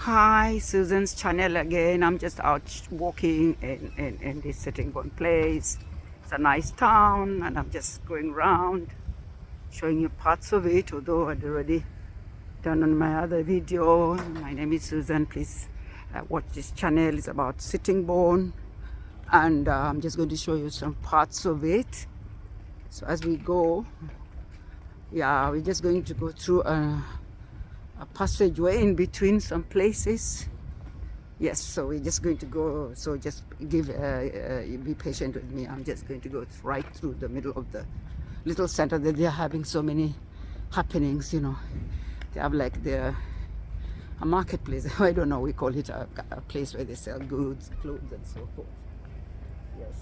Hi, Susan's channel again. I'm just out walking in this Sittingbourne place. It's a nice town and I'm just going around showing you parts of it, although I'd already done on my other video. My name is Susan. Please watch this channel. It's about Sittingbourne and I'm just going to show you some parts of it. So as we go, yeah, we're just going to go through a passageway in between some places. Yes, so we're just going to go, so just give be patient with me. I'm just going to go right through the middle of the little center that they're having so many happenings, you know. They have like a marketplace. I don't know, we call it a place where they sell goods, clothes and so forth. Yes.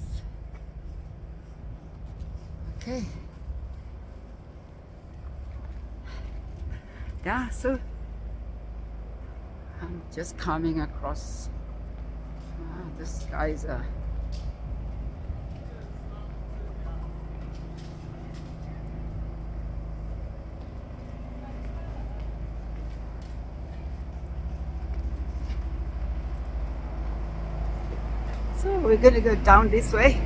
Okay. Yeah, so I'm just coming across this guy's so we're gonna go down this way.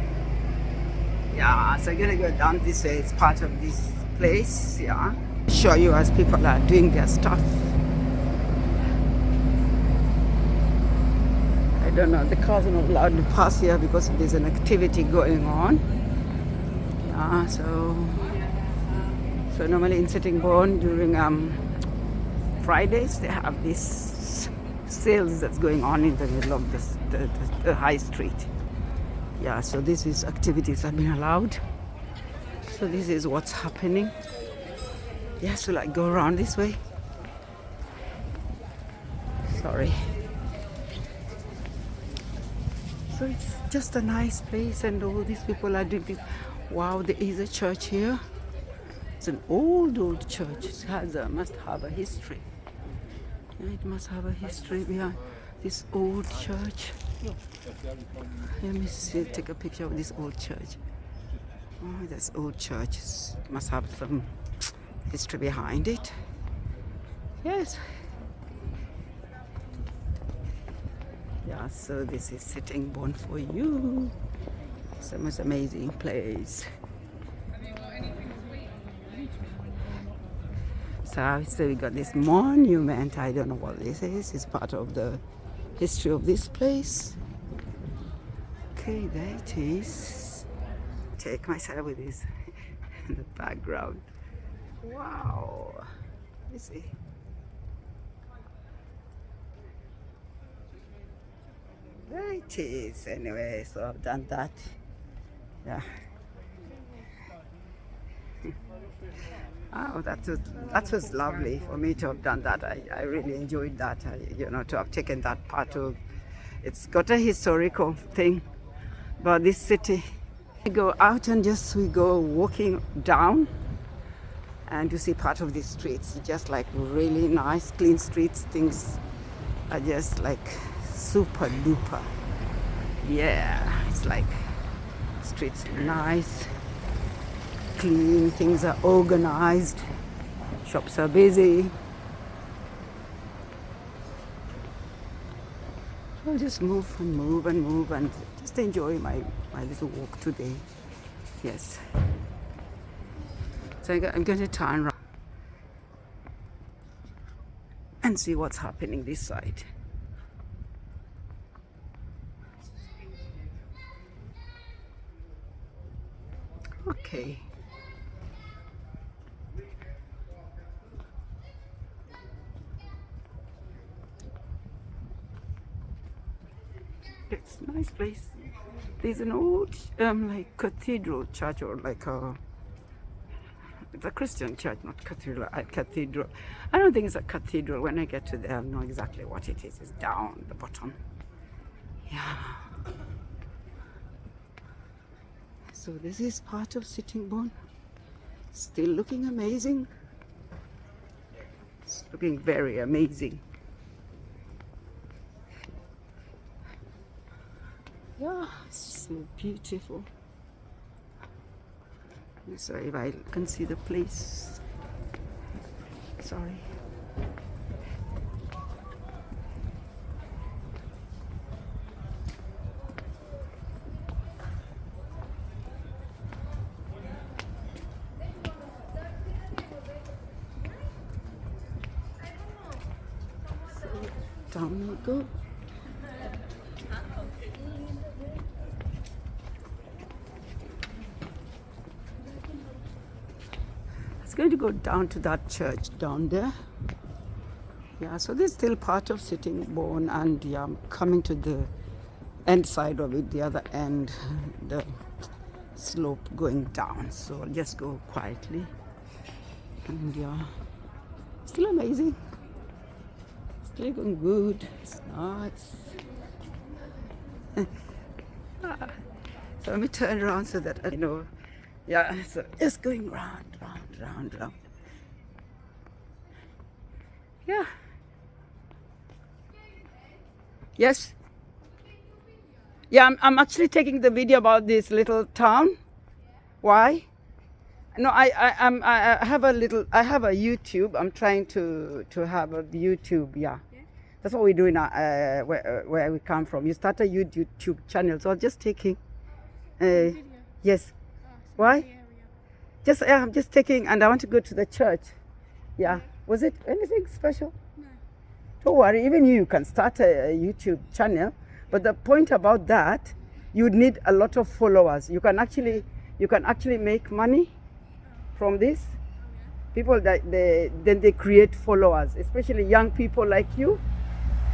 Yeah, so we're gonna go down this way. It's part of this place. Yeah, show you as people are doing their stuff. I don't know, the cars are not allowed to pass here because there's an activity going on. Yeah, so normally in Sittingbourne during Fridays they have this sales that's going on in the middle of the high street. Yeah, so this is activities have been allowed. So this is what's happening. Yeah, so like go around this way. Sorry. So it's just a nice place and all these people are doing this. Wow, there is a church here. It's an old church. It has must have a history. Yeah, it must have a history behind this old church. Let me see, take a picture of this old church. Oh, this old church. It must have some history behind it. Yes. Yeah, so this is Sittingbourne for you. It's the most amazing place. So we got this monument. I don't know what this is. It's part of the history of this place. Okay, there it is. Take myself with this in the background. Wow. Let me see. There it is. Anyway, so I've done that. Yeah. Oh, that was lovely for me to have done that. I really enjoyed that. You know, to have taken that part of. It's got a historical thing about this city. We go out and we go walking down, and you see part of these streets. Just like really nice, clean streets. Things are just like super duper. Yeah, it's like streets nice, clean, things are organized, shops are busy. I'll just move and just enjoy my little walk today. Yes. So I'm going to turn around and see what's happening this side. Okay. It's a nice place. There's an old like cathedral church, or like it's a Christian church, not cathedral. Cathedral. I don't think it's a cathedral. When I get to there, I'll know exactly what it is. It's down the bottom. Yeah. So this is part of Sittingbourne. Still looking amazing. It's looking very amazing. Yeah, it's so beautiful. Sorry if I can see the place. Sorry. Down we go. It's going to go down to that church down there. Yeah, so this is still part of Sittingbourne, and yeah, I'm coming to the end side of it, the other end, the slope going down. So I'll just go quietly. And yeah, still amazing. Still going good. It's nice. So let me turn around so that I know. Yeah, so just going round. Yeah. Yes. Yeah, I'm actually taking the video about this little town. Why? No, I have a YouTube. I'm trying to have a YouTube. Yeah, that's what we do in where we come from. You start a YouTube channel, so I'm just taking. Yes. Why? I'm just taking, and I want to go to the church. Yeah. Was it anything special? No. Don't worry. Even you can start a YouTube channel, but the point about that, you need a lot of followers. You can actually make money from this. People that they create followers, especially young people like you.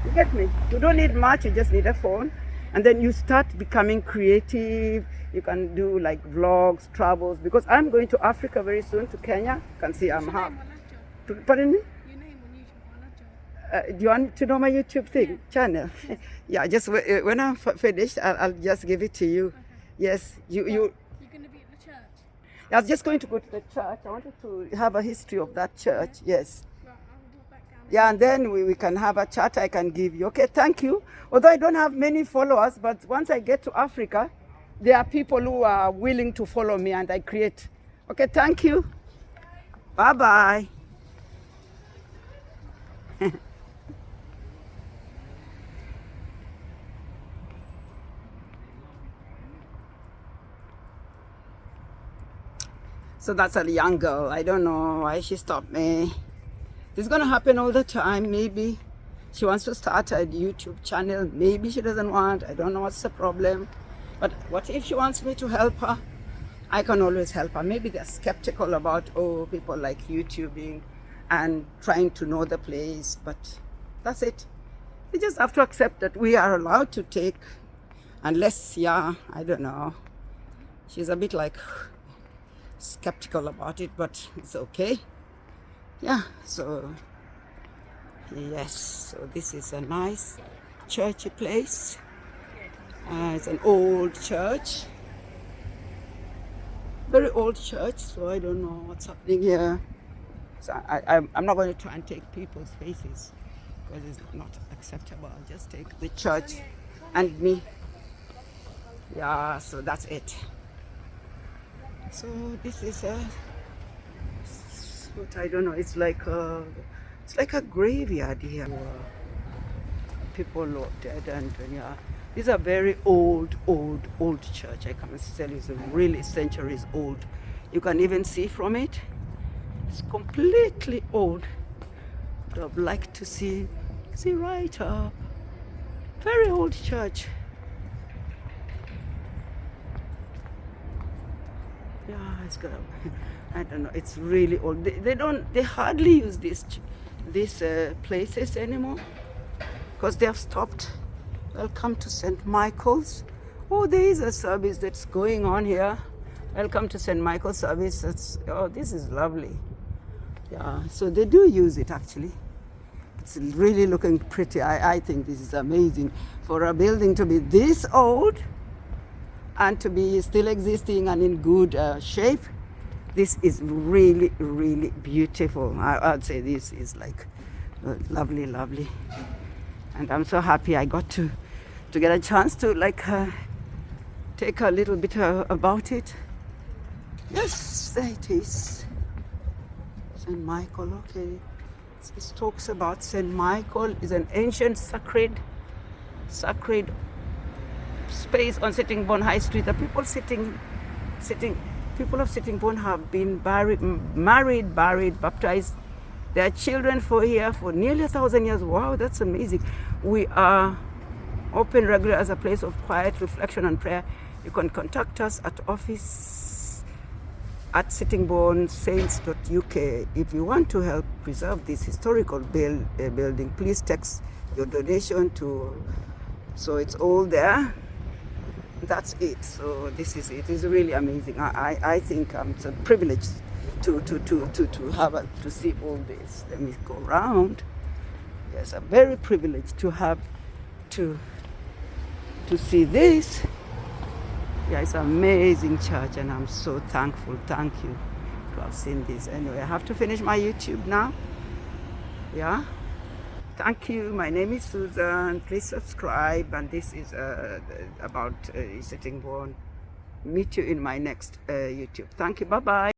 You get me? You don't need much, you just need a phone. And then you start becoming creative. You can do like vlogs, travels, because I'm going to Africa very soon, to Kenya. You can see I'm half. Pardon me? Your name on YouTube. Do you want to know my YouTube thing, channel? Yeah, just when I'm finished, I'll just give it to you. Okay. Yes, you. You're going to be at the church? I was just going to go to the church. I wanted to have a history of that church. Okay. Yes. Right, I'll walk back down. Yeah, and then we can have a chat. I can give you. Okay, thank you. Although I don't have many followers, but once I get to Africa, there are people who are willing to follow me, and I create. Okay, thank you. Bye-bye. So that's a young girl. I don't know why she stopped me. This is going to happen all the time. Maybe she wants to start a YouTube channel. Maybe she doesn't want. I don't know what's the problem. But what if she wants me to help her? I can always help her. Maybe they're skeptical about, people like YouTubing and trying to know the place. But that's it. You just have to accept that we are allowed to take, unless, I don't know. She's a bit like skeptical about it, but it's okay. Yeah, so yes, so this is a nice churchy place. It's an old church, very old church, so I don't know what's happening here. So I'm not going to try and take people's faces because it's not acceptable. I'll just take the church and me. Yeah, so that's it. So this is what I don't know. It's like a graveyard here. People are dead, and yeah, these are very old church. I can tell you, it's really centuries old. You can even see from it. It's completely old. I'd like to see right up. Very old church. Yeah, it's got. I don't know. It's really old. They hardly use these places anymore because they have stopped. Welcome to St. Michael's. Oh, there is a service that's going on here. Welcome to St. Michael's service. This is lovely. Yeah, so they do use it actually. It's really looking pretty. I think this is amazing for a building to be this old and to be still existing and in good shape. This is really, really beautiful. I'd say this is like lovely. And I'm so happy I got to get a chance to take a little bit about it. Yes, there it is. St. Michael, okay. It talks about St. Michael is an ancient sacred space on Sittingbourne High Street. The people people of Sittingbourne have been married, baptized There are children for here for nearly 1,000 years. Wow, that's amazing. We are open regular as a place of quiet reflection and prayer. You can contact us at office at Sittingbourne Saints.uk. If you want to help preserve this historical building, please text your donation to, so it's all there. That's it. So this is it. It's really amazing. I think it's a privilege to see all this. Let me go around. Yes, a very privileged to have to see this. Yeah, it's an amazing church, and I'm so thankful. Thank you to have seen this. Anyway, I have to finish my YouTube now. Yeah. Thank you. My name is Susan. Please subscribe. And this is about Sittingbourne. Meet you in my next YouTube. Thank you. Bye bye.